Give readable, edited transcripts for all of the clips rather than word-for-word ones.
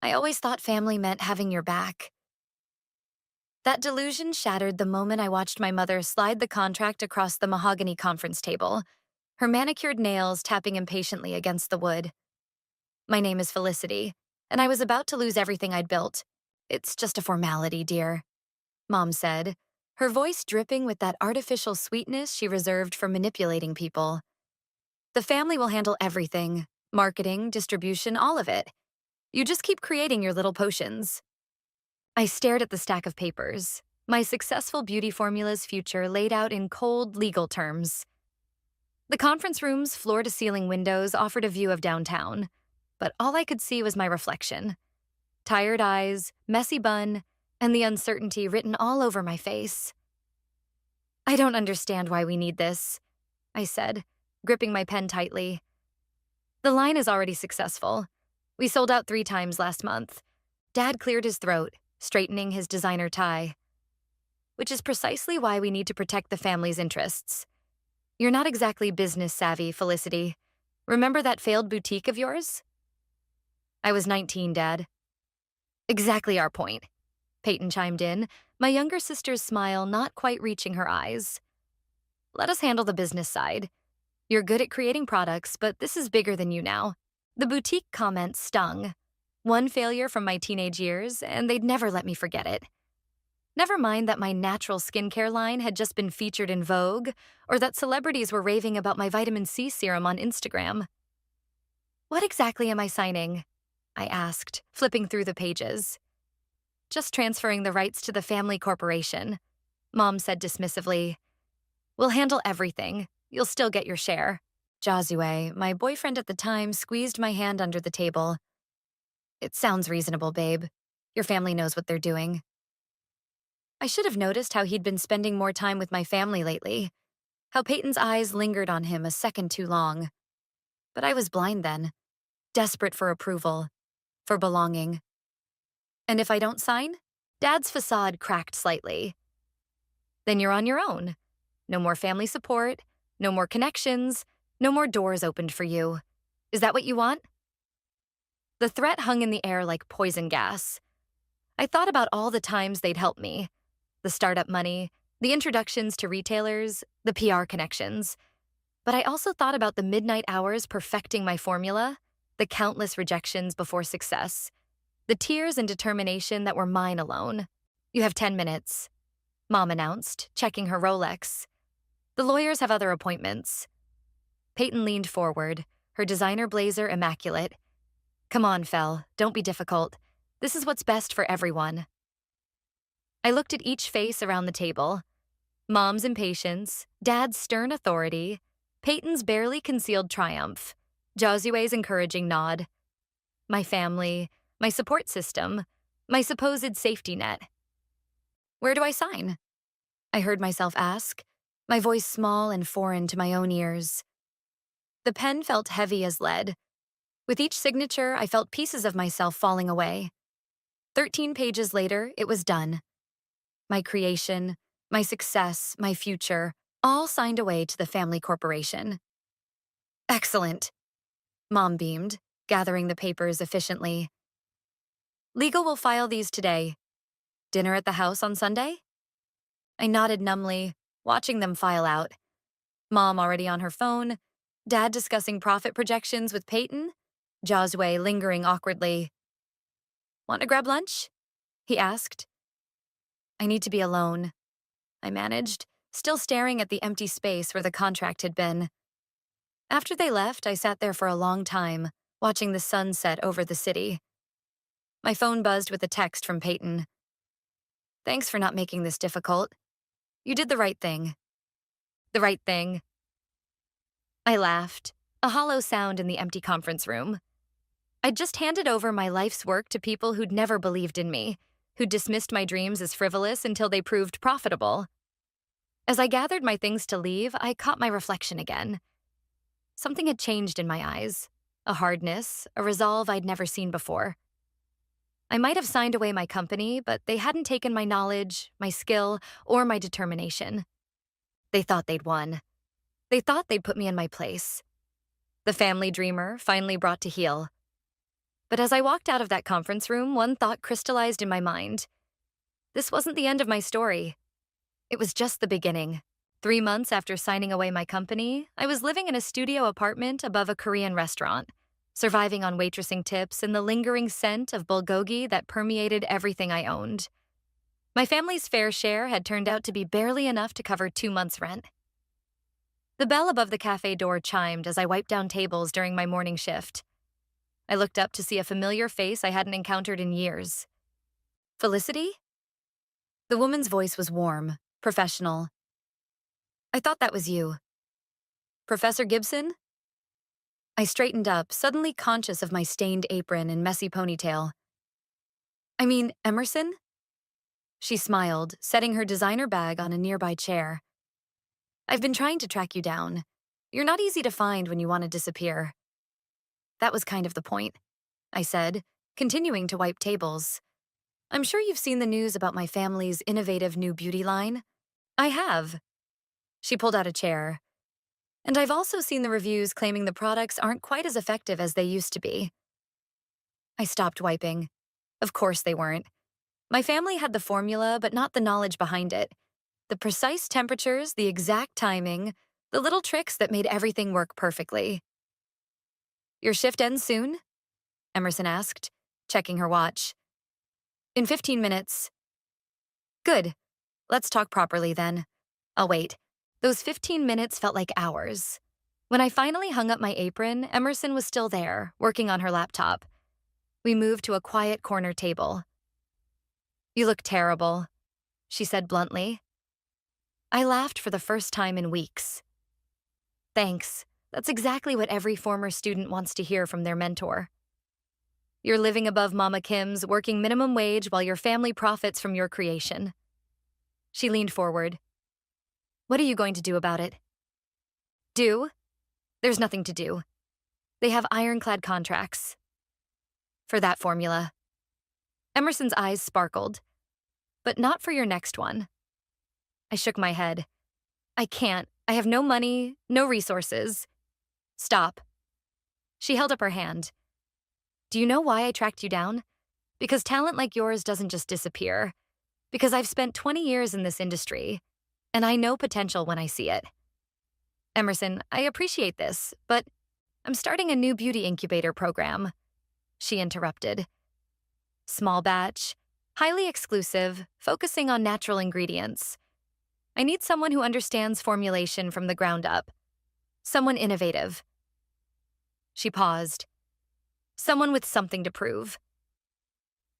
I always thought family meant having your back. That delusion shattered the moment I watched my mother slide the contract across the mahogany conference table, her manicured nails tapping impatiently against the wood. My name is Felicity, and I was about to lose everything I'd built. It's just a formality, dear, Mom said, her voice dripping with that artificial sweetness she reserved for manipulating people. The family will handle everything, marketing, distribution, all of it. You just keep creating your little potions. I stared at the stack of papers, my successful beauty formula's future laid out in cold legal terms. The conference room's floor-to-ceiling windows offered a view of downtown, but all I could see was my reflection. Tired eyes, messy bun, and the uncertainty written all over my face. I don't understand why we need this, I said, gripping my pen tightly. The line is already successful. We sold out 3 times last month. Dad cleared his throat, straightening his designer tie. Which is precisely why we need to protect the family's interests. You're not exactly business savvy, Felicity. Remember that failed boutique of yours? I was 19, Dad. Exactly our point, Peyton chimed in, my younger sister's smile not quite reaching her eyes. Let us handle the business side. You're good at creating products, but this is bigger than you now. The boutique comment stung. One failure from my teenage years, and they'd never let me forget it. Never mind that my natural skincare line had just been featured in Vogue, or that celebrities were raving about my vitamin C serum on Instagram. What exactly am I signing? I asked, flipping through the pages. Just transferring the rights to the family corporation, Mom said dismissively. We'll handle everything. You'll still get your share. Josue, my boyfriend at the time, squeezed my hand under the table. It sounds reasonable, babe. Your family knows what they're doing. I should have noticed how he'd been spending more time with my family lately, how Peyton's eyes lingered on him a second too long. But I was blind then, desperate for approval, for belonging. And if I don't sign? Dad's facade cracked slightly. Then you're on your own. No more family support, no more connections, no more doors opened for you. Is that what you want? The threat hung in the air like poison gas. I thought about all the times they'd helped me. The startup money, the introductions to retailers, the PR connections. But I also thought about the midnight hours perfecting my formula, the countless rejections before success, the tears and determination that were mine alone. You have 10 minutes, Mom announced, checking her Rolex. The lawyers have other appointments. Peyton leaned forward, her designer blazer immaculate. Come on, Fel, don't be difficult. This is what's best for everyone. I looked at each face around the table. Mom's impatience, Dad's stern authority, Peyton's barely concealed triumph, Josue's encouraging nod. My family, my support system, my supposed safety net. Where do I sign? I heard myself ask, my voice small and foreign to my own ears. The pen felt heavy as lead. With each signature, I felt pieces of myself falling away. 13 pages later, it was done. My creation, my success, my future, all signed away to the family corporation. Excellent, Mom beamed, gathering the papers efficiently. Legal will file these today. Dinner at the house on Sunday? I nodded numbly, watching them file out. Mom already on her phone, Dad discussing profit projections with Peyton, Josue lingering awkwardly. Want to grab lunch? He asked. I need to be alone, I managed, still staring at the empty space where the contract had been. After they left, I sat there for a long time, watching the sun set over the city. My phone buzzed with a text from Peyton. Thanks for not making this difficult. You did the right thing. The right thing. I laughed, a hollow sound in the empty conference room. I'd just handed over my life's work to people who'd never believed in me, who dismissed my dreams as frivolous until they proved profitable. As I gathered my things to leave, I caught my reflection again. Something had changed in my eyes, a hardness, a resolve I'd never seen before. I might have signed away my company, but they hadn't taken my knowledge, my skill, or my determination. They thought they'd won. They thought they'd put me in my place. The family dreamer finally brought to heel. But as I walked out of that conference room, one thought crystallized in my mind. This wasn't the end of my story. It was just the beginning. 3 months after signing away my company, I was living in a studio apartment above a Korean restaurant, surviving on waitressing tips and the lingering scent of bulgogi that permeated everything I owned. My family's fair share had turned out to be barely enough to cover 2 months' rent. The bell above the cafe door chimed as I wiped down tables during my morning shift. I looked up to see a familiar face I hadn't encountered in years. Felicity? The woman's voice was warm, professional. I thought that was you. Professor Gibson? I straightened up, suddenly conscious of my stained apron and messy ponytail. I mean, Emerson? She smiled, setting her designer bag on a nearby chair. I've been trying to track you down. You're not easy to find when you want to disappear. That was kind of the point, I said, continuing to wipe tables. I'm sure you've seen the news about my family's innovative new beauty line. I have. She pulled out a chair. And I've also seen the reviews claiming the products aren't quite as effective as they used to be. I stopped wiping. Of course they weren't. My family had the formula, but not the knowledge behind it. The precise temperatures, the exact timing, the little tricks that made everything work perfectly. Your shift ends soon? Emerson asked, checking her watch. In 15 minutes. Good. Let's talk properly then. I'll wait. Those 15 minutes felt like hours. When I finally hung up my apron, Emerson was still there, working on her laptop. We moved to a quiet corner table. You look terrible, she said bluntly. I laughed for the first time in weeks. Thanks. That's exactly what every former student wants to hear from their mentor. You're living above Mama Kim's, working minimum wage while your family profits from your creation. She leaned forward. What are you going to do about it? Do? There's nothing to do. They have ironclad contracts. For that formula. Emerson's eyes sparkled. But not for your next one. I shook my head. I can't. I have no money, no resources. Stop. She held up her hand. Do you know why I tracked you down? Because talent like yours doesn't just disappear. Because I've spent 20 years in this industry, and I know potential when I see it. Emerson, I appreciate this, but I'm starting a new beauty incubator program. She interrupted. Small batch, highly exclusive, focusing on natural ingredients. I need someone who understands formulation from the ground up. Someone innovative. She paused. Someone with something to prove.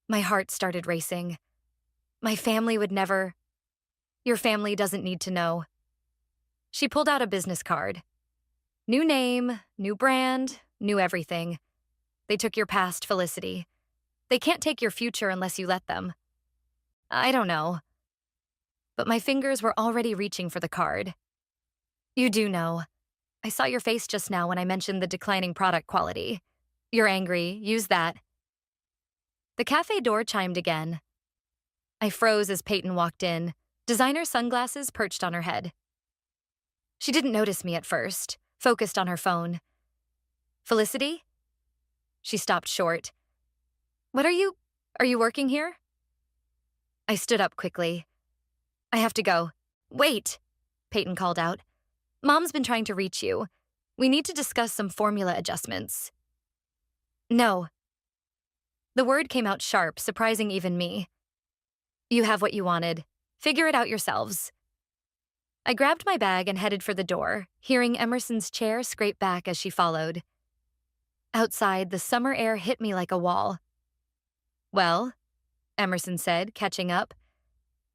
My heart started racing. My family would never... Your family doesn't need to know. She pulled out a business card. New name, new brand, new everything. They took your past, Felicity. They can't take your future unless you let them. I don't know. But my fingers were already reaching for the card. You do know. I saw your face just now when I mentioned the declining product quality. You're angry. Use that. The cafe door chimed again. I froze as Peyton walked in, designer sunglasses perched on her head. She didn't notice me at first, focused on her phone. Felicity? She stopped short. What are you working here? I stood up quickly. I have to go. Wait, Peyton called out. Mom's been trying to reach you. We need to discuss some formula adjustments. No. The word came out sharp, surprising even me. You have what you wanted. Figure it out yourselves. I grabbed my bag and headed for the door, hearing Emerson's chair scrape back as she followed. Outside, the summer air hit me like a wall. Well, Emerson said, catching up.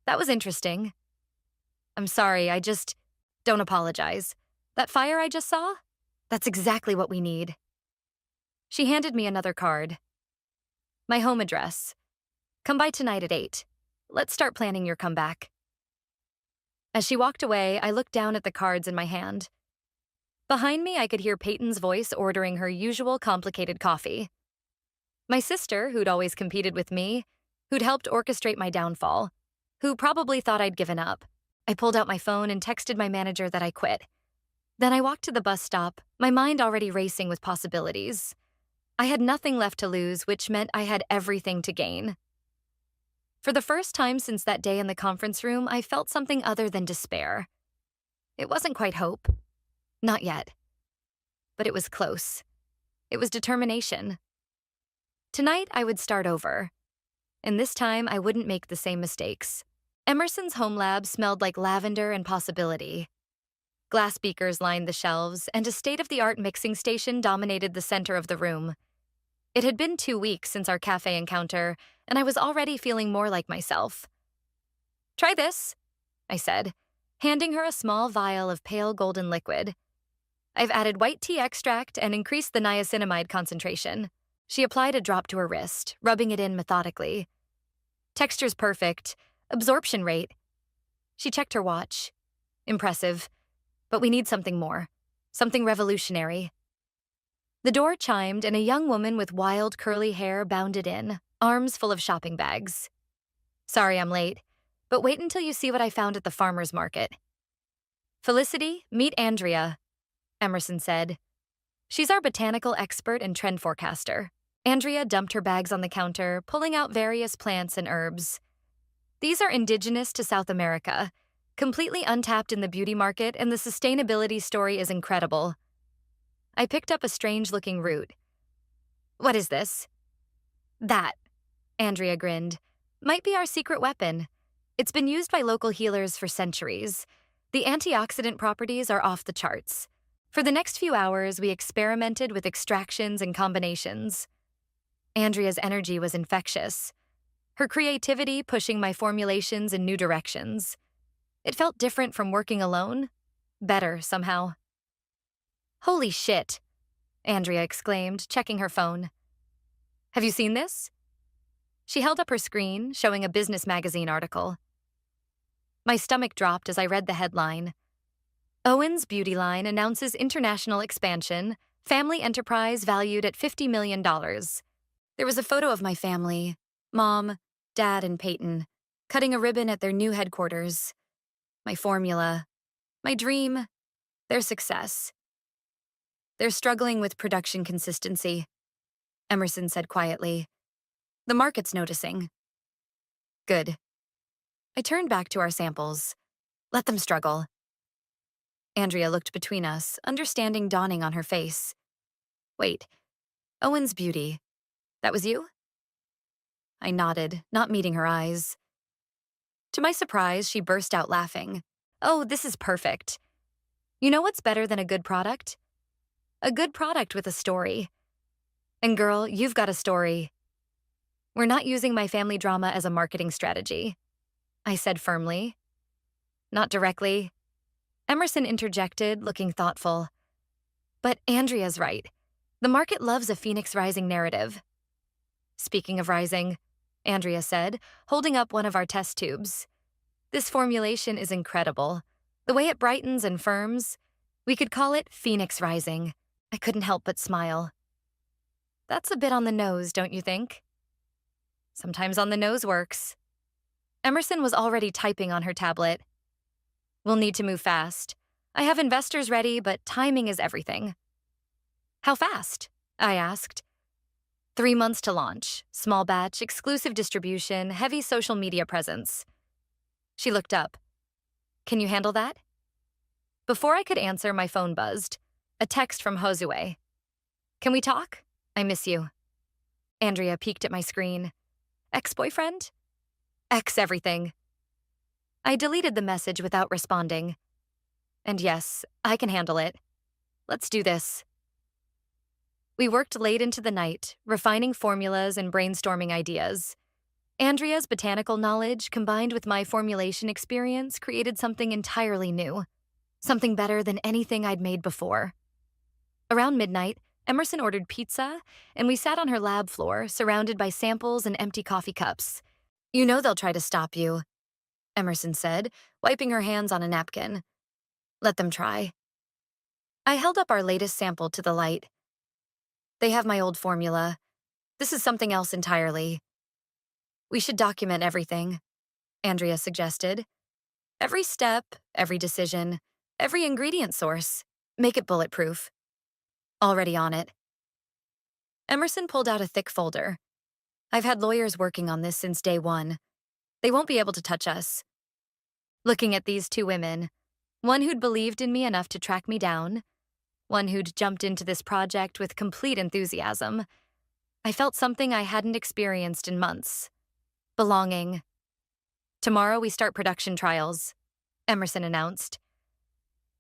That was interesting. I'm sorry, don't apologize. That fire I just saw? That's exactly what we need. She handed me another card. My home address. Come by tonight at 8. Let's start planning your comeback. As she walked away, I looked down at the cards in my hand. Behind me, I could hear Peyton's voice ordering her usual complicated coffee. My sister, who'd always competed with me, who'd helped orchestrate my downfall, who probably thought I'd given up. I pulled out my phone and texted my manager that I quit. Then I walked to the bus stop, my mind already racing with possibilities. I had nothing left to lose, which meant I had everything to gain. For the first time since that day in the conference room, I felt something other than despair. It wasn't quite hope. Not yet. But it was close. It was determination. Tonight, I would start over. And this time, I wouldn't make the same mistakes. Emerson's home lab smelled like lavender and possibility. Glass beakers lined the shelves, and a state-of-the-art mixing station dominated the center of the room. It had been 2 weeks since our cafe encounter, and I was already feeling more like myself. "Try this," I said, handing her a small vial of pale golden liquid. "I've added white tea extract and increased the niacinamide concentration." She applied a drop to her wrist, rubbing it in methodically. "Texture's perfect. Absorption rate." She checked her watch. "Impressive. But we need something more. Something revolutionary." The door chimed, and a young woman with wild, curly hair bounded in, arms full of shopping bags. "Sorry I'm late, but wait until you see what I found at the farmer's market." "Felicity, meet Andrea," Emerson said. "She's our botanical expert and trend forecaster." Andrea dumped her bags on the counter, pulling out various plants and herbs. "These are indigenous to South America, completely untapped in the beauty market, and the sustainability story is incredible." I picked up a strange-looking root. "What is this?" "That," Andrea grinned, "might be our secret weapon. It's been used by local healers for centuries. The antioxidant properties are off the charts. For the next few hours, we experimented with extractions and combinations." Andrea's energy was infectious, her creativity pushing my formulations in new directions. It felt different from working alone. Better, somehow. "Holy shit," Andrea exclaimed, checking her phone. "Have you seen this?" She held up her screen, showing a business magazine article. My stomach dropped as I read the headline. "Owens Beauty Line announces international expansion, family enterprise valued at $50 million. There was a photo of my family, Mom, Dad, and Peyton, cutting a ribbon at their new headquarters. My formula, my dream, their success. "They're struggling with production consistency," Emerson said quietly. "The market's noticing." "Good." I turned back to our samples. Let them struggle. Andrea looked between us, understanding dawning on her face. "Wait, Owen's Beauty. That was you?" I nodded, not meeting her eyes. To my surprise, she burst out laughing. "Oh, this is perfect. You know what's better than a good product? A good product with a story. And girl, you've got a story." "We're not using my family drama as a marketing strategy," I said firmly. "Not directly." Emerson interjected, looking thoughtful. "But Andrea's right. The market loves a Phoenix Rising narrative." "Speaking of rising," Andrea said, holding up one of our test tubes. "This formulation is incredible. The way it brightens and firms. We could call it Phoenix Rising." I couldn't help but smile. "That's a bit on the nose, don't you think?" "Sometimes on the nose works." Emerson was already typing on her tablet. "We'll need to move fast. I have investors ready, but timing is everything." "How fast?" I asked. 3 months to launch, small batch, exclusive distribution, heavy social media presence." She looked up. "Can you handle that?" Before I could answer, my phone buzzed. A text from Josue. "Can we talk? I miss you." Andrea peeked at my screen. "Ex-boyfriend?" "Ex everything." I deleted the message without responding. "And yes, I can handle it. Let's do this." We worked late into the night, refining formulas and brainstorming ideas. Andrea's botanical knowledge, combined with my formulation experience, created something entirely new. Something better than anything I'd made before. Around midnight, Emerson ordered pizza, and we sat on her lab floor, surrounded by samples and empty coffee cups. "You know they'll try to stop you," Emerson said, wiping her hands on a napkin. "Let them try." I held up our latest sample to the light. "They have my old formula. This is something else entirely." "We should document everything," Andrea suggested. "Every step, every decision, every ingredient source. Make it bulletproof." "Already on it." Emerson pulled out a thick folder. I've had lawyers working on this since day one. They won't be able to touch us. Looking at these two women, one who'd believed in me enough to track me down, one who'd jumped into this project with complete enthusiasm, I felt something I hadn't experienced in months. Belonging. Tomorrow we start production trials, Emerson announced.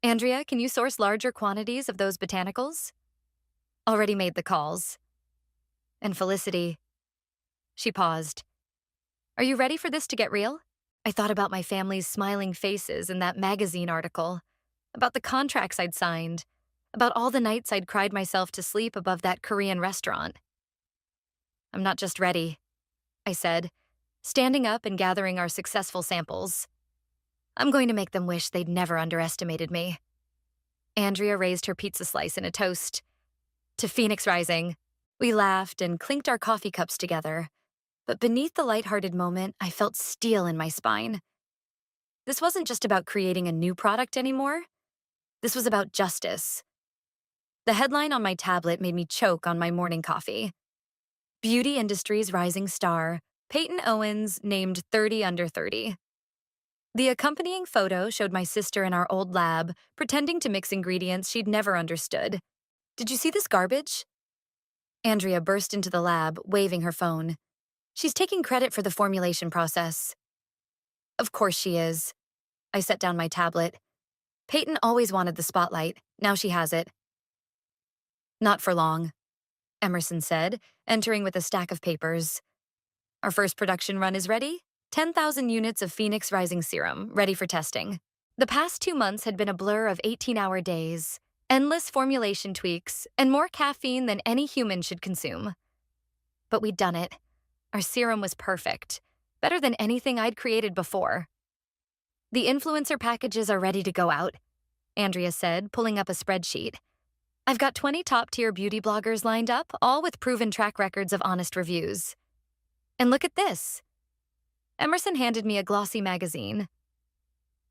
Andrea, can you source larger quantities of those botanicals? Already made the calls. And Felicity. She paused. Are you ready for this to get real? I thought about my family's smiling faces in that magazine article, about the contracts I'd signed, about all the nights I'd cried myself to sleep above that Korean restaurant. I'm not just ready, I said, standing up and gathering our successful samples. I'm going to make them wish they'd never underestimated me. Andrea raised her pizza slice in a toast. To Phoenix Rising. We laughed and clinked our coffee cups together. But beneath the lighthearted moment, I felt steel in my spine. This wasn't just about creating a new product anymore. This was about justice. The headline on my tablet made me choke on my morning coffee. Beauty industry's rising star, Peyton Owens named 30 under 30. The accompanying photo showed my sister in our old lab, pretending to mix ingredients she'd never understood. Did you see this garbage? Andrea burst into the lab, waving her phone. She's taking credit for the formulation process. Of course she is. I set down my tablet. Peyton always wanted the spotlight. Now she has it. Not for long, Emerson said, entering with a stack of papers. Our first production run is ready. 10,000 units of Phoenix Rising serum, ready for testing. The past 2 months had been a blur of 18-hour days, endless formulation tweaks, and more caffeine than any human should consume. But we'd done it. Our serum was perfect, better than anything I'd created before. The influencer packages are ready to go out, Andrea said, pulling up a spreadsheet. I've got 20 top-tier beauty bloggers lined up, all with proven track records of honest reviews. And look at this. Emerson handed me a glossy magazine.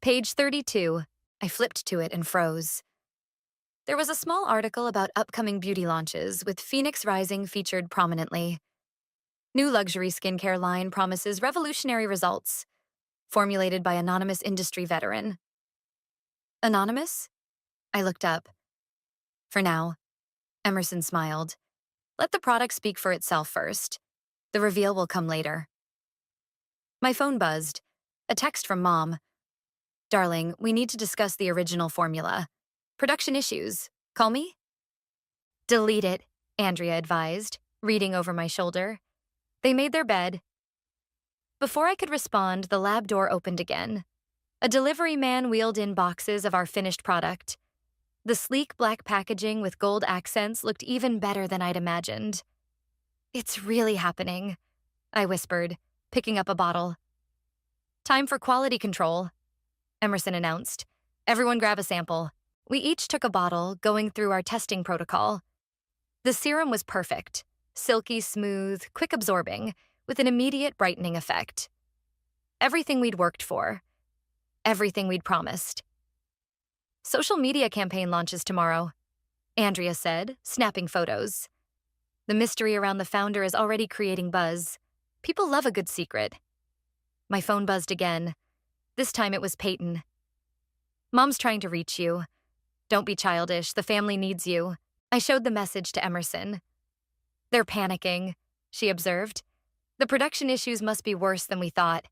Page 32. I flipped to it and froze. There was a small article about upcoming beauty launches, with Phoenix Rising featured prominently. New luxury skincare line promises revolutionary results. Formulated by anonymous industry veteran. Anonymous? I looked up. For now. Emerson smiled. Let the product speak for itself first. The reveal will come later. My phone buzzed. A text from Mom. Darling, we need to discuss the original formula. Production issues. Call me? Delete it, Andrea advised, reading over my shoulder. They made their bed. Before I could respond, the lab door opened again. A delivery man wheeled in boxes of our finished product. The sleek black packaging with gold accents looked even better than I'd imagined. It's really happening, I whispered, picking up a bottle. Time for quality control, Emerson announced. Everyone grab a sample. We each took a bottle, going through our testing protocol. The serum was perfect, silky smooth, quick absorbing, with an immediate brightening effect. Everything we'd worked for. Everything we'd promised. Social media campaign launches tomorrow, Andrea said, snapping photos. The mystery around the founder is already creating buzz. People love a good secret. My phone buzzed again. This time it was Peyton. Mom's trying to reach you. Don't be childish, the family needs you. I showed the message to Emerson. They're panicking, she observed. The production issues must be worse than we thought.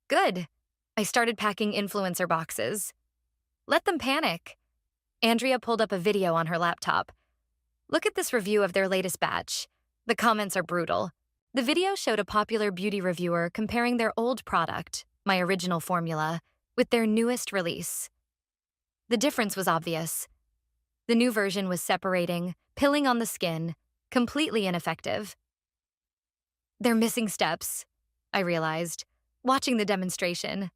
Good. I started packing influencer boxes. Let them panic. Andrea pulled up a video on her laptop. Look at this review of their latest batch. The comments are brutal. The video showed a popular beauty reviewer comparing their old product, my original formula, with their newest release. The difference was obvious. The new version was separating, pilling on the skin, completely ineffective. They're missing steps, I realized, watching the demonstration.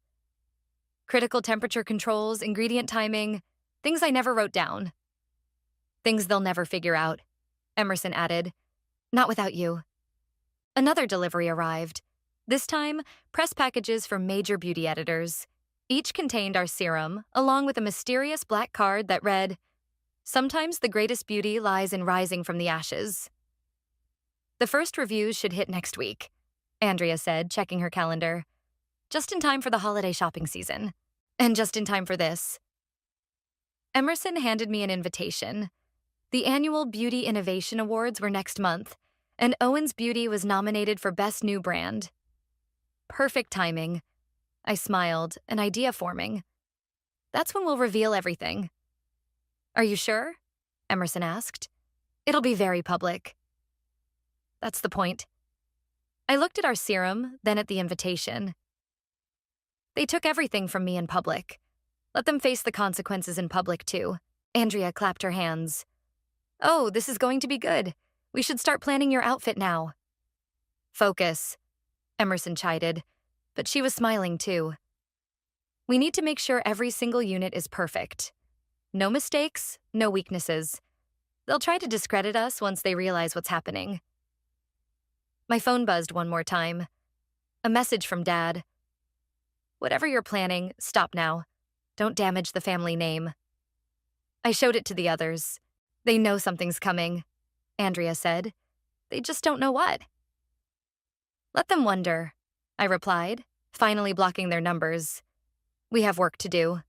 Critical temperature controls, ingredient timing, things I never wrote down. Things they'll never figure out, Emerson added. Not without you. Another delivery arrived. This time, press packages from major beauty editors. Each contained our serum, along with a mysterious black card that read, "Sometimes the greatest beauty lies in rising from the ashes." The first reviews should hit next week, Andrea said, checking her calendar. Just in time for the holiday shopping season. And just in time for this. Emerson handed me an invitation. The annual Beauty Innovation Awards were next month, and Owens Beauty was nominated for Best New Brand. Perfect timing. I smiled, an idea forming. That's when we'll reveal everything. Are you sure? Emerson asked. It'll be very public. That's the point. I looked at our serum, then at the invitation. They took everything from me in public. Let them face the consequences in public, too. Andrea clapped her hands. Oh, this is going to be good. We should start planning your outfit now. Focus, Emerson chided, but she was smiling, too. We need to make sure every single unit is perfect. No mistakes, no weaknesses. They'll try to discredit us once they realize what's happening. My phone buzzed one more time. A message from Dad. Whatever you're planning, stop now. Don't damage the family name. I showed it to the others. They know something's coming, Andrea said. They just don't know what. Let them wonder, I replied, finally blocking their numbers. We have work to do.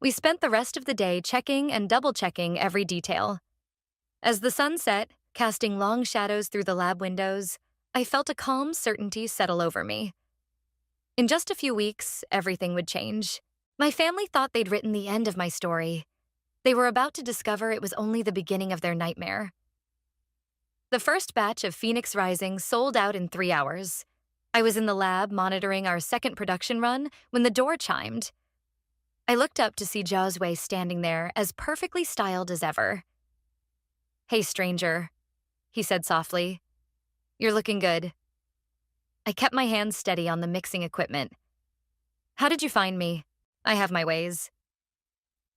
We spent the rest of the day checking and double-checking every detail. As the sun set, casting long shadows through the lab windows, I felt a calm certainty settle over me. In just a few weeks, everything would change. My family thought they'd written the end of my story. They were about to discover it was only the beginning of their nightmare. The first batch of Phoenix Rising sold out in 3 hours. I was in the lab monitoring our second production run when the door chimed. I looked up to see Josue standing there, as perfectly styled as ever. Hey, stranger, he said softly. You're looking good. I kept my hands steady on the mixing equipment. How did you find me? I have my ways.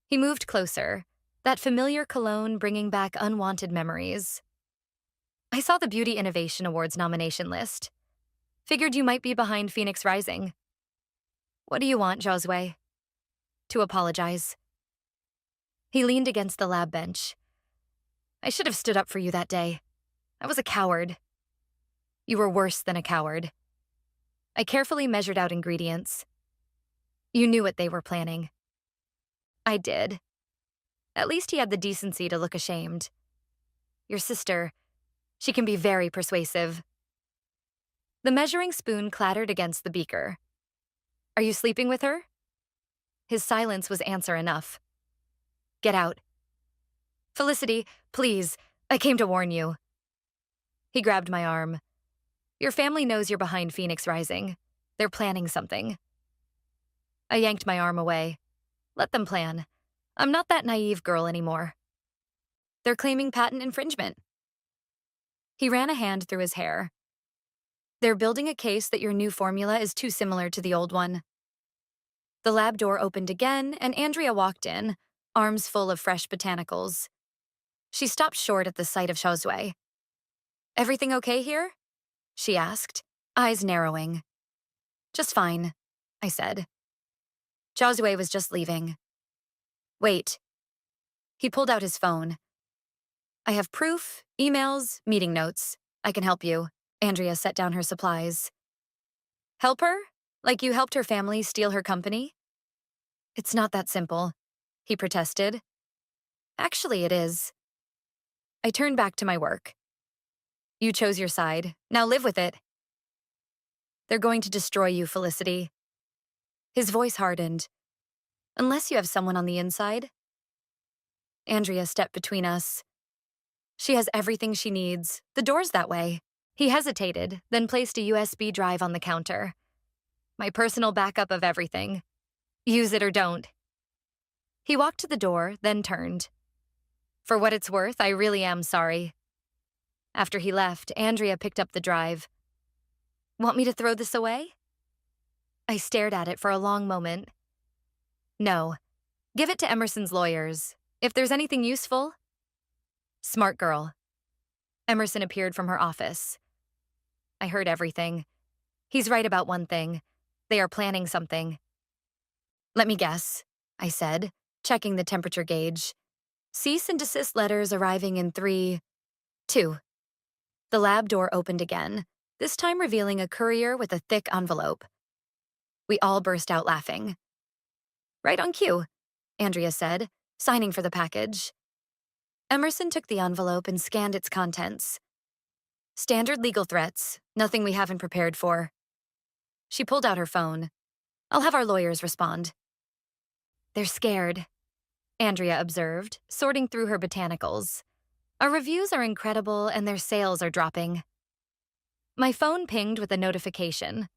He moved closer, that familiar cologne bringing back unwanted memories. I saw the Beauty Innovation Awards nomination list. Figured you might be behind Phoenix Rising. What do you want, Josue? To apologize. He leaned against the lab bench. I should have stood up for you that day. I was a coward. You were worse than a coward. I carefully measured out ingredients. You knew what they were planning. I did. At least he had the decency to look ashamed. Your sister, she can be very persuasive. The measuring spoon clattered against the beaker. Are you sleeping with her? His silence was answer enough. Get out. Felicity, please, I came to warn you. He grabbed my arm. Your family knows you're behind Phoenix Rising. They're planning something. I yanked my arm away. Let them plan. I'm not that naive girl anymore. They're claiming patent infringement. He ran a hand through his hair. They're building a case that your new formula is too similar to the old one. The lab door opened again, and Andrea walked in, arms full of fresh botanicals. She stopped short at the sight of Josue. Everything okay here? She asked, eyes narrowing. Just fine, I said. Josue was just leaving. Wait. He pulled out his phone. I have proof, emails, meeting notes. I can help you. Andrea set down her supplies. Help her? Like you helped her family steal her company? It's not that simple, he protested. Actually, it is. I turned back to my work. You chose your side. Now live with it. They're going to destroy you, Felicity. His voice hardened. Unless you have someone on the inside. Andrea stepped between us. She has everything she needs. The door's that way. He hesitated, then placed a USB drive on the counter. My personal backup of everything. Use it or don't. He walked to the door, then turned. For what it's worth, I really am sorry. After he left, Andrea picked up the drive. Want me to throw this away? I stared at it for a long moment. No. Give it to Emerson's lawyers. If there's anything useful. Smart girl. Emerson appeared from her office. I heard everything. He's right about one thing. They are planning something. Let me guess, I said, checking the temperature gauge. Cease and desist letters arriving in 3, 2. The lab door opened again, this time revealing a courier with a thick envelope. We all burst out laughing. Right on cue, Andrea said, signing for the package. Emerson took the envelope and scanned its contents. Standard legal threats, nothing we haven't prepared for. She pulled out her phone. I'll have our lawyers respond. They're scared, Andrea observed, sorting through her botanicals. Our reviews are incredible and their sales are dropping. My phone pinged with a notification.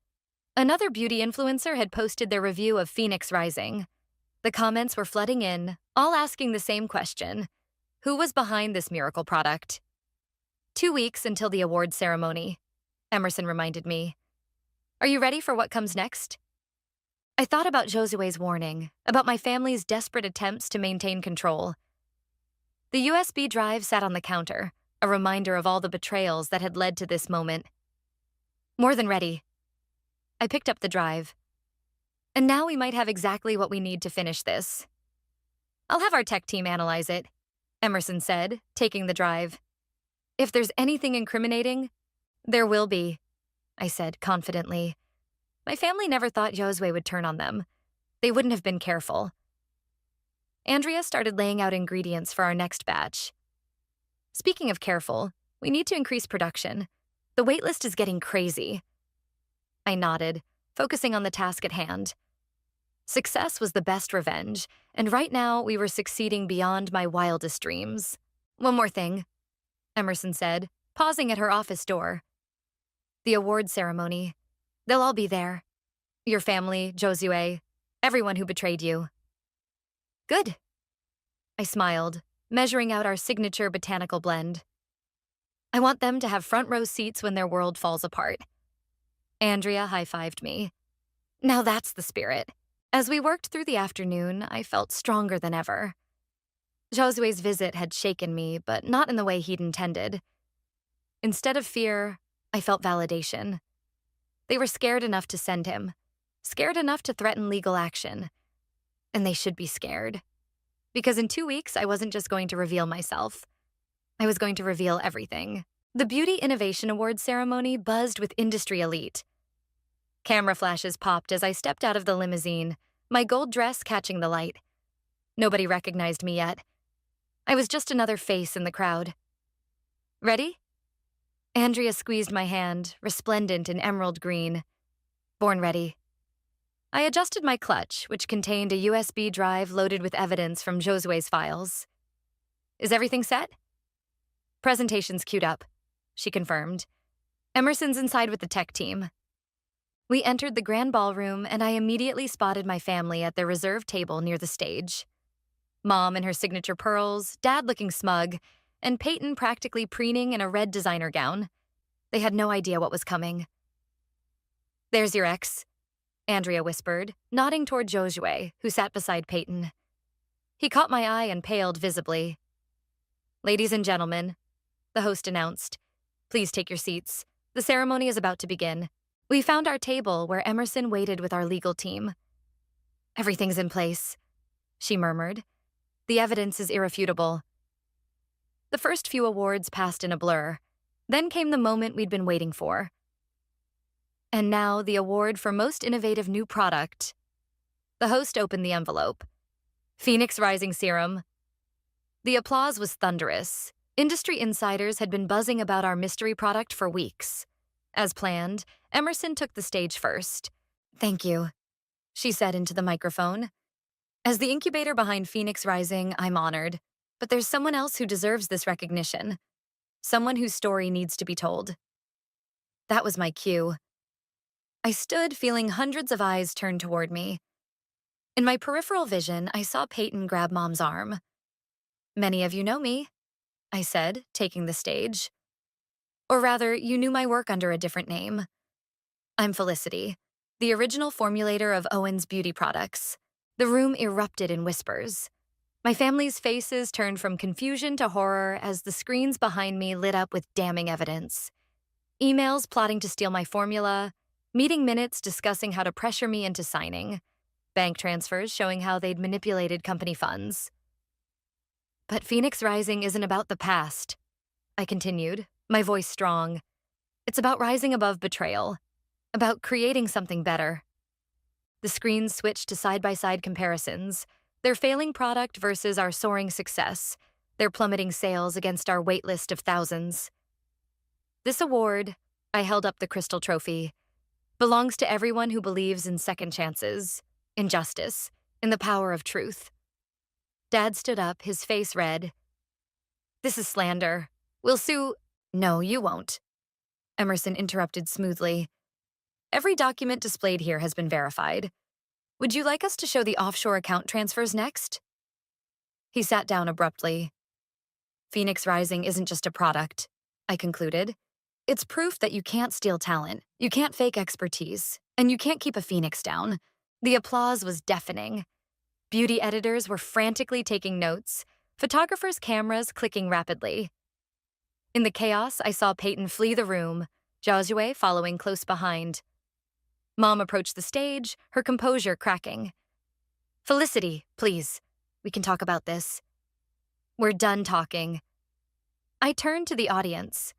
Another beauty influencer had posted their review of Phoenix Rising. The comments were flooding in, all asking the same question. Who was behind this miracle product? 2 weeks until the award ceremony, Emerson reminded me. Are you ready for what comes next? I thought about Josue's warning, about my family's desperate attempts to maintain control. The USB drive sat on the counter, a reminder of all the betrayals that had led to this moment. More than ready. I picked up the drive. And now we might have exactly what we need to finish this. I'll have our tech team analyze it, Emerson said, taking the drive. If there's anything incriminating, there will be, I said confidently. My family never thought Josue would turn on them. They wouldn't have been careful. Andrea started laying out ingredients for our next batch. Speaking of careful, we need to increase production. The waitlist is getting crazy. I nodded, focusing on the task at hand. Success was the best revenge, and right now we were succeeding beyond my wildest dreams. One more thing, Emerson said, pausing at her office door. The award ceremony. They'll all be there. Your family, Josue, everyone who betrayed you. Good. I smiled, measuring out our signature botanical blend. I want them to have front row seats when their world falls apart. Andrea high-fived me. Now that's the spirit. As we worked through the afternoon, I felt stronger than ever. Josue's visit had shaken me, but not in the way he'd intended. Instead of fear, I felt validation. They were scared enough to send him, scared enough to threaten legal action. And they should be scared. Because in 2 weeks, I wasn't just going to reveal myself. I was going to reveal everything. The Beauty Innovation Awards ceremony buzzed with industry elite. Camera flashes popped as I stepped out of the limousine, my gold dress catching the light. Nobody recognized me yet. I was just another face in the crowd. Ready? Andrea squeezed my hand, resplendent in emerald green. Born ready. I adjusted my clutch, which contained a USB drive loaded with evidence from Josue's files. Is everything set? Presentation's queued up, she confirmed. Emerson's inside with the tech team. We entered the grand ballroom, and I immediately spotted my family at their reserved table near the stage. Mom in her signature pearls, Dad looking smug, and Peyton practically preening in a red designer gown. They had no idea what was coming. There's your ex, Andrea whispered, nodding toward Josue, who sat beside Peyton. He caught my eye and paled visibly. Ladies and gentlemen, the host announced, please take your seats. The ceremony is about to begin. We found our table where Emerson waited with our legal team. Everything's in place, she murmured. The evidence is irrefutable. The first few awards passed in a blur. Then came the moment we'd been waiting for. And now the award for Most Innovative New Product. The host opened the envelope. Phoenix Rising Serum. The applause was thunderous. Industry insiders had been buzzing about our mystery product for weeks. As planned, Emerson took the stage first. Thank you, she said into the microphone. As the incubator behind Phoenix Rising, I'm honored. But there's someone else who deserves this recognition. Someone whose story needs to be told. That was my cue. I stood feeling hundreds of eyes turned toward me. In my peripheral vision, I saw Peyton grab Mom's arm. Many of you know me, I said, taking the stage. Or rather, you knew my work under a different name. I'm Felicity, the original formulator of Owen's beauty products. The room erupted in whispers. My family's faces turned from confusion to horror as the screens behind me lit up with damning evidence. Emails plotting to steal my formula, meeting minutes discussing how to pressure me into signing, bank transfers showing how they'd manipulated company funds. But Phoenix Rising isn't about the past, I continued, my voice strong. It's about rising above betrayal, about creating something better. The screens switched to side-by-side comparisons, their failing product versus our soaring success, their plummeting sales against our waitlist of thousands. This award, I held up the crystal trophy, belongs to everyone who believes in second chances, in justice, in the power of truth. Dad stood up, his face red. This is slander. We'll sue. No, you won't. Emerson interrupted smoothly. Every document displayed here has been verified. Would you like us to show the offshore account transfers next? He sat down abruptly. Phoenix Rising isn't just a product, I concluded. It's proof that you can't steal talent, you can't fake expertise, and you can't keep a phoenix down. The applause was deafening. Beauty editors were frantically taking notes, photographers' cameras clicking rapidly. In the chaos, I saw Peyton flee the room, Josue following close behind. Mom approached the stage, her composure cracking. Felicity, please. We can talk about this. We're done talking. I turned to the audience.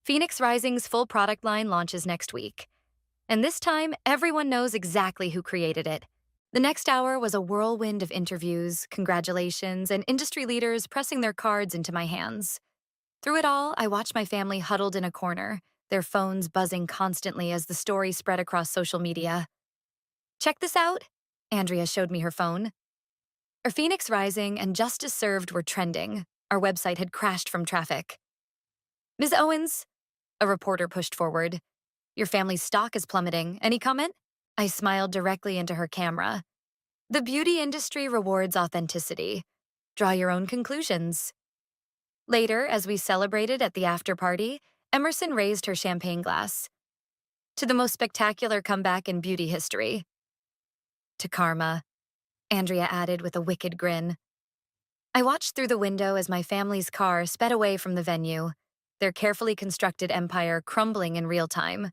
Phoenix Rising's full product line launches next week. And this time, everyone knows exactly who created it. The next hour was a whirlwind of interviews, congratulations, and industry leaders pressing their cards into my hands. Through it all, I watched my family huddled in a corner, their phones buzzing constantly as the story spread across social media. Check this out, Andrea showed me her phone. Our Phoenix Rising and Justice Served were trending. Our website had crashed from traffic. Ms. Owens, a reporter pushed forward. Your family's stock is plummeting. Any comment? I smiled directly into her camera. The beauty industry rewards authenticity. Draw your own conclusions. Later, as we celebrated at the after party, Emerson raised her champagne glass. To the most spectacular comeback in beauty history. To karma, Andrea added with a wicked grin. I watched through the window as my family's car sped away from the venue, their carefully constructed empire crumbling in real time.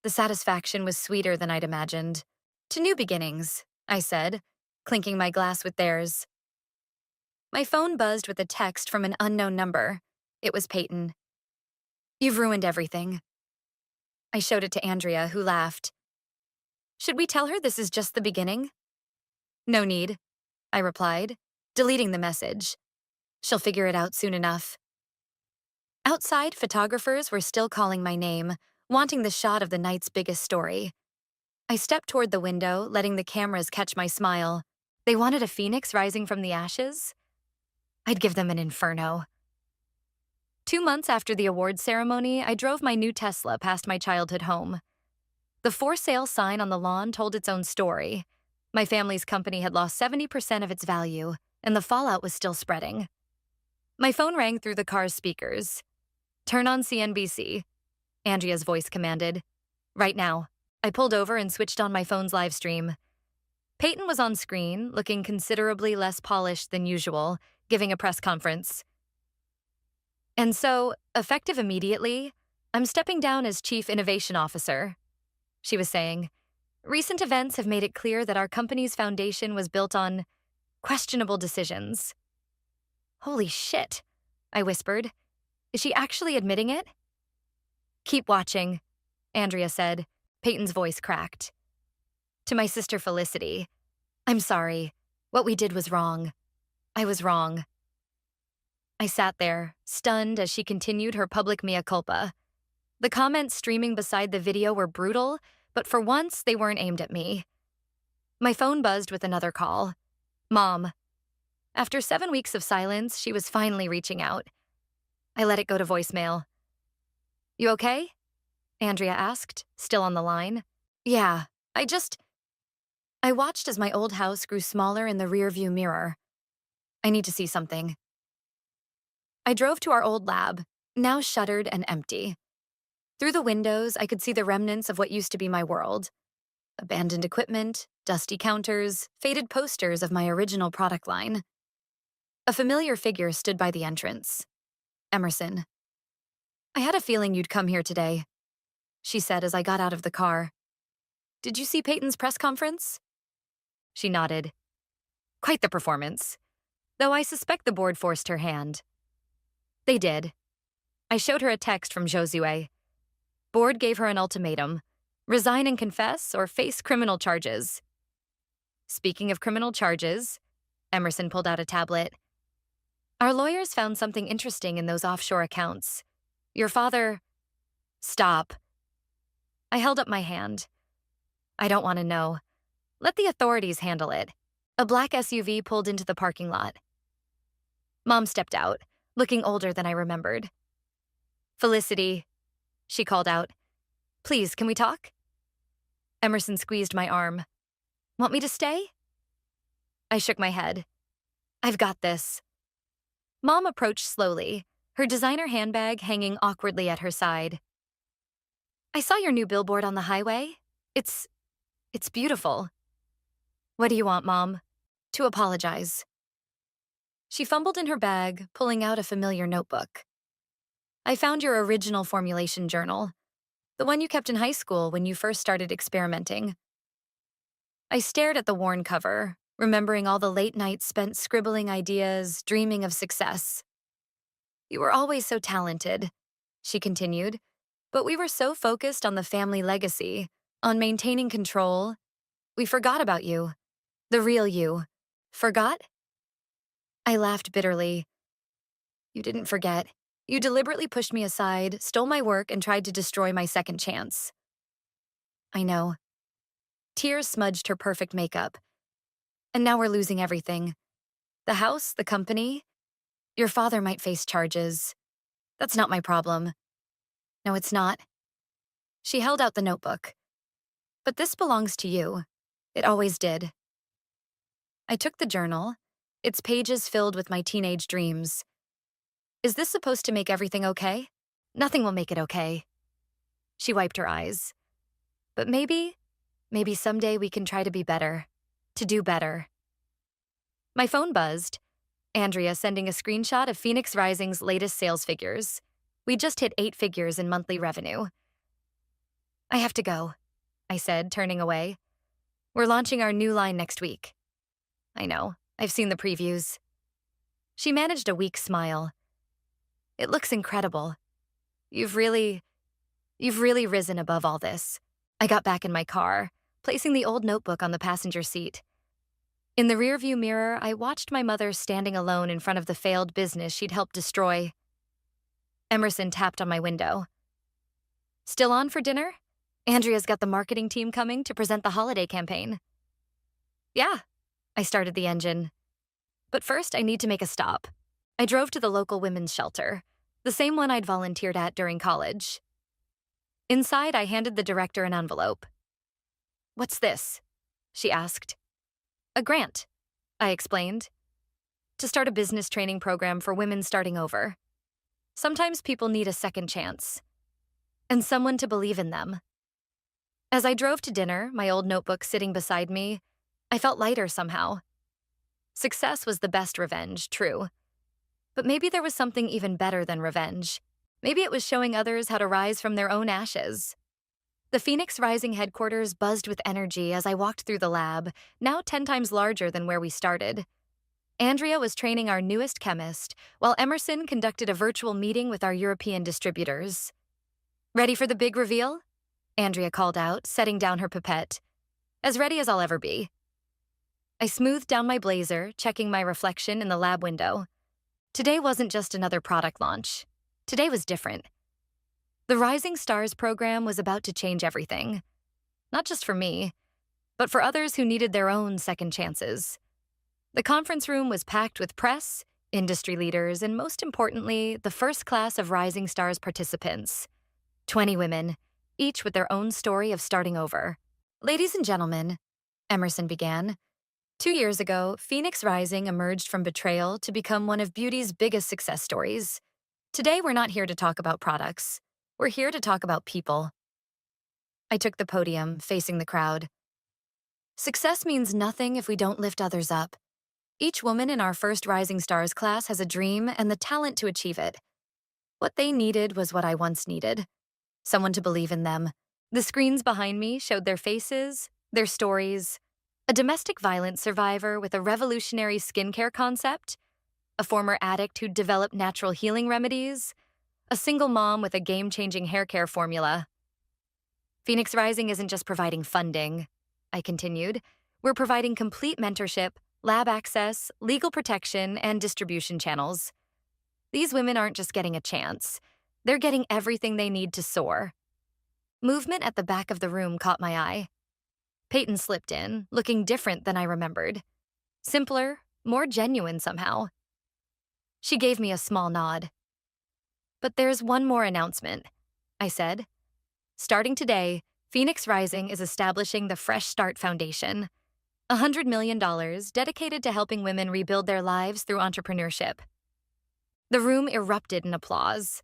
The satisfaction was sweeter than I'd imagined. To new beginnings, I said, clinking my glass with theirs. My phone buzzed with a text from an unknown number. It was Peyton. You've ruined everything. I showed it to Andrea, who laughed. Should we tell her this is just the beginning? No need, I replied, deleting the message. She'll figure it out soon enough. Outside, photographers were still calling my name, wanting the shot of the night's biggest story. I stepped toward the window, letting the cameras catch my smile. They wanted a phoenix rising from the ashes? I'd give them an inferno. 2 months after the awards ceremony, I drove my new Tesla past my childhood home. The for sale sign on the lawn told its own story. My family's company had lost 70% of its value, and the fallout was still spreading. My phone rang through the car's speakers. Turn on CNBC, Andrea's voice commanded. Right now. I pulled over and switched on my phone's live stream. Peyton was on screen, looking considerably less polished than usual, giving a press conference. And so, effective immediately, I'm stepping down as Chief Innovation Officer, she was saying. Recent events have made it clear that our company's foundation was built on questionable decisions. Holy shit, I whispered. Is she actually admitting it? Keep watching, Andrea said. Peyton's voice cracked. To my sister Felicity, I'm sorry. What we did was wrong. I was wrong. I sat there, stunned as she continued her public mea culpa. The comments streaming beside the video were brutal, but for once they weren't aimed at me. My phone buzzed with another call. Mom. After 7 weeks of silence, she was finally reaching out. I let it go to voicemail. You okay? Andrea asked, still on the line. Yeah, I watched as my old house grew smaller in the rearview mirror. I need to see something. I drove to our old lab, now shuttered and empty. Through the windows, I could see the remnants of what used to be my world. Abandoned equipment, dusty counters, faded posters of my original product line. A familiar figure stood by the entrance. Emerson. I had a feeling you'd come here today, she said as I got out of the car. Did you see Peyton's press conference? She nodded. Quite the performance, though I suspect the board forced her hand. They did. I showed her a text from Josue. Board gave her an ultimatum: resign and confess or face criminal charges. Speaking of criminal charges, Emerson pulled out a tablet. Our lawyers found something interesting in those offshore accounts. Your father. Stop. I held up my hand. I don't want to know. Let the authorities handle it. A black SUV pulled into the parking lot. Mom stepped out, looking older than I remembered. Felicity, she called out. Please, can we talk? Emerson squeezed my arm. Want me to stay? I shook my head. I've got this. Mom approached slowly, her designer handbag hanging awkwardly at her side. I saw your new billboard on the highway. It's beautiful. What do you want, Mom? To apologize. She fumbled in her bag, pulling out a familiar notebook. I found your original formulation journal, the one you kept in high school when you first started experimenting. I stared at the worn cover, remembering all the late nights spent scribbling ideas, dreaming of success. You were always so talented, she continued, but we were so focused on the family legacy, on maintaining control. We forgot about you, the real you. Forgot? I laughed bitterly. You didn't forget. You deliberately pushed me aside, stole my work, and tried to destroy my second chance. I know. Tears smudged her perfect makeup. And now we're losing everything. The house, the company. Your father might face charges. That's not my problem. No, it's not. She held out the notebook. But this belongs to you. It always did. I took the journal, its pages filled with my teenage dreams. Is this supposed to make everything okay? Nothing will make it okay. She wiped her eyes. But maybe someday we can try to be better, to do better. My phone buzzed. Andrea sending a screenshot of Phoenix Rising's latest sales figures. We just hit 8 figures in monthly revenue. I have to go, I said, turning away. We're launching our new line next week. I know, I've seen the previews. She managed a weak smile. It looks incredible. You've really risen above all this. I got back in my car, placing the old notebook on the passenger seat. In the rearview mirror, I watched my mother standing alone in front of the failed business she'd helped destroy. Emerson tapped on my window. Still on for dinner? Andrea's got the marketing team coming to present the holiday campaign. Yeah, I started the engine. But first, I need to make a stop. I drove to the local women's shelter, the same one I'd volunteered at during college. Inside, I handed the director an envelope. What's this? She asked. A grant, I explained. To start a business training program for women starting over. Sometimes people need a second chance. And someone to believe in them. As I drove to dinner, my old notebook sitting beside me, I felt lighter somehow. Success was the best revenge, true. But maybe there was something even better than revenge. Maybe it was showing others how to rise from their own ashes. The Phoenix Rising headquarters buzzed with energy as I walked through the lab, now 10 times larger than where we started. Andrea was training our newest chemist, while Emerson conducted a virtual meeting with our European distributors. Ready for the big reveal? Andrea called out, setting down her pipette. As ready as I'll ever be. I smoothed down my blazer, checking my reflection in the lab window. Today wasn't just another product launch. Today was different. The Rising Stars program was about to change everything. Not just for me, but for others who needed their own second chances. The conference room was packed with press, industry leaders, and most importantly, the first class of Rising Stars participants. 20 women, each with their own story of starting over. Ladies and gentlemen, Emerson began. 2 years ago, Phoenix Rising emerged from betrayal to become one of beauty's biggest success stories. Today, we're not here to talk about products. We're here to talk about people. I took the podium, facing the crowd. Success means nothing if we don't lift others up. Each woman in our first Rising Stars class has a dream and the talent to achieve it. What they needed was what I once needed. Someone to believe in them. The screens behind me showed their faces, their stories. A domestic violence survivor with a revolutionary skincare concept, a former addict who'd developed natural healing remedies, a single mom with a game-changing hair care formula. Phoenix Rising isn't just providing funding, I continued. We're providing complete mentorship, lab access, legal protection, and distribution channels. These women aren't just getting a chance. They're getting everything they need to soar. Movement at the back of the room caught my eye. Peyton slipped in, looking different than I remembered. Simpler, more genuine somehow. She gave me a small nod. But there's one more announcement, I said. Starting today, Phoenix Rising is establishing the Fresh Start Foundation, $100 million dedicated to helping women rebuild their lives through entrepreneurship. The room erupted in applause.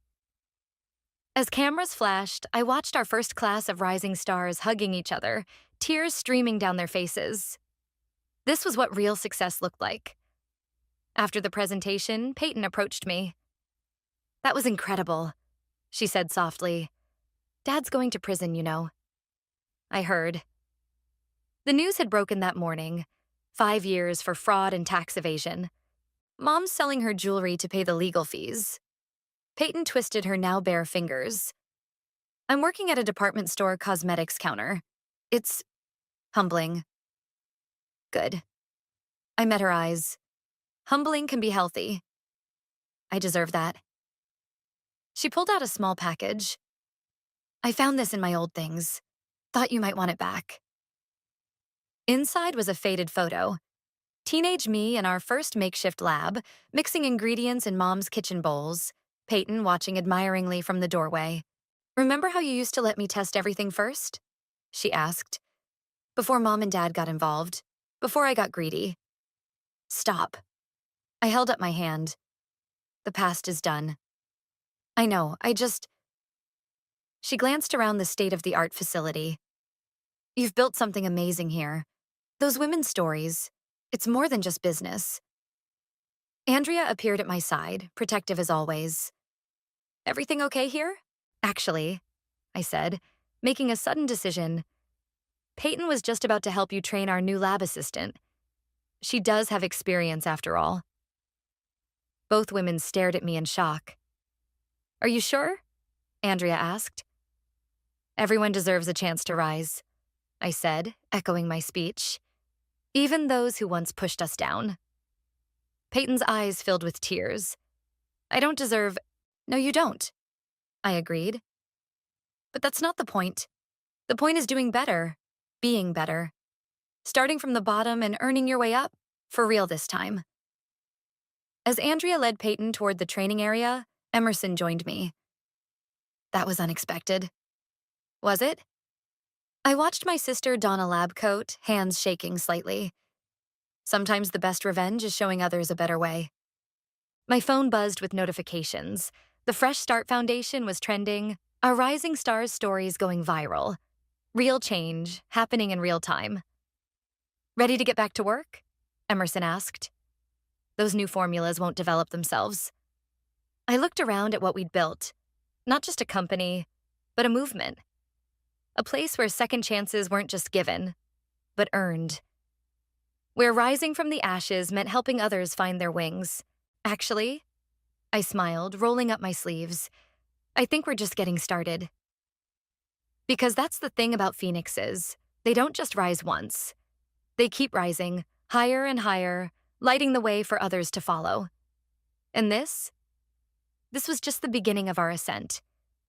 As cameras flashed, I watched our first class of rising stars hugging each other, tears streaming down their faces. This was what real success looked like. After the presentation, Peyton approached me. "That was incredible," she said softly. "Dad's going to prison, you know." I heard. The news had broken that morning. 5 years for fraud and tax evasion. Mom's selling her jewelry to pay the legal fees. Peyton twisted her now bare fingers. "I'm working at a department store cosmetics counter. It's humbling." Good. I met her eyes. Humbling can be healthy. I deserve that. She pulled out a small package. "I found this in my old things. Thought you might want it back." Inside was a faded photo. Teenage me in our first makeshift lab, mixing ingredients in Mom's kitchen bowls, Peyton watching admiringly from the doorway. "Remember how you used to let me test everything first?" she asked. "Before Mom and Dad got involved. Before I got greedy." "Stop." I held up my hand. "The past is done." "I know, She glanced around the state-of-the-art facility. "You've built something amazing here. Those women's stories, it's more than just business." Andrea appeared at my side, protective as always. "Everything okay here?" "Actually," I said, making a sudden decision. "Peyton was just about to help you train our new lab assistant. She does have experience after all." Both women stared at me in shock. "Are you sure?" Andrea asked. "Everyone deserves a chance to rise," I said, echoing my speech. "Even those who once pushed us down." Peyton's eyes filled with tears. "I don't deserve—" "No, you don't," I agreed. "But that's not the point. The point is doing better, being better. Starting from the bottom and earning your way up, for real this time." As Andrea led Peyton toward the training area, Emerson joined me. "That was unexpected." "Was it?" I watched my sister don a lab coat, hands shaking slightly. Sometimes the best revenge is showing others a better way. My phone buzzed with notifications. The Fresh Start Foundation was trending. Our rising stars' stories going viral. Real change, happening in real time. "Ready to get back to work?" Emerson asked. "Those new formulas won't develop themselves." I looked around at what we'd built. Not just a company, but a movement. A place where second chances weren't just given, but earned. Where rising from the ashes meant helping others find their wings. Actually, I smiled, rolling up my sleeves. I think we're just getting started. Because that's the thing about phoenixes. They don't just rise once. They keep rising, higher and higher, lighting the way for others to follow. And this was just the beginning of our ascent.